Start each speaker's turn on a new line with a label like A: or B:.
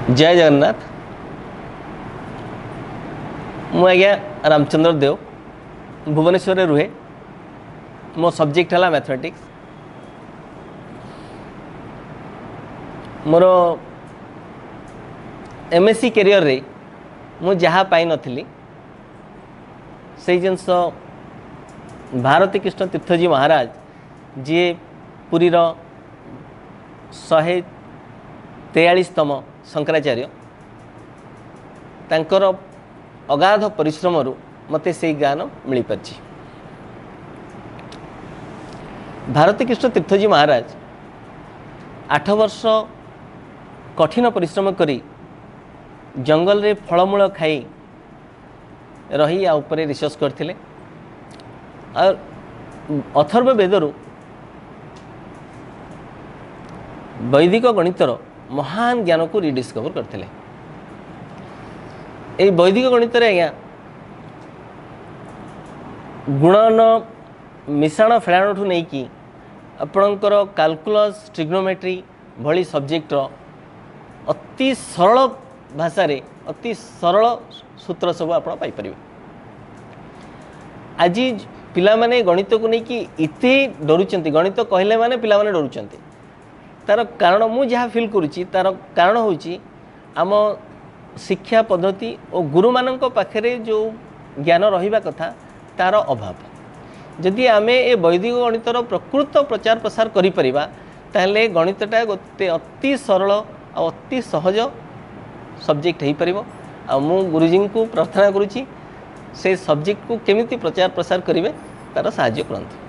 A: जय जगन्नाथ। मु आज्ञा रामचंद्र देव भुवनेश्वर रुहे। मो सब्जेक्ट है मैथमेटिक्स। मोर एमएससी कैरियर रे मु जहाँ पाई नथिली से जिनस भारती कृष्ण तीर्थजी महाराज जी पुरीर 143तम शंकराचार्य तांकर अगाध परिश्रम मते से ज्ञान मिल पार्ची। भारती कृष्ण तीर्थजी महाराज 8 वर्ष कठिन परिश्रम करी जंगल रे फलमूल खाई रही आ उपरे रिसर्च करथिले और अथर्व वेदरु वैदिक गणितर महान ज्ञान को रिडिस्कवर करथिले। ए वैदिक गणित रे आज्ञा गुणन मिश्रण फेड़ाण ठू नहीं कि आपणकर कैलकुलस ट्रिग्नोमेट्री भली सब्जेक्ट अति सरल भाषा रे अति सरल सूत्र सब आप पाइपर। आज पिला माने गणित को लेकिन इते डरुचंती गणित कहले माने पिला माने डरुचंती तार कारण मु जहाँ फील करुच्ची तार कारण होची आम शिक्षा पद्धति और गुरु मानक पाखरे जो ज्ञान रहिबा कथा तार अभाव। जदि आमे ए वैदिक गणितर प्रकृत प्रचार प्रसार करि परिबा ताहले गणितटा गोटे अति सरल और अति सहज सब्जेक्ट हो पार। आ मु गुरुजी को प्रार्थना करुच्ची से सब्जेक्ट को केमिति प्रचार प्रसार करेंगे तार साहाय्य करंतु।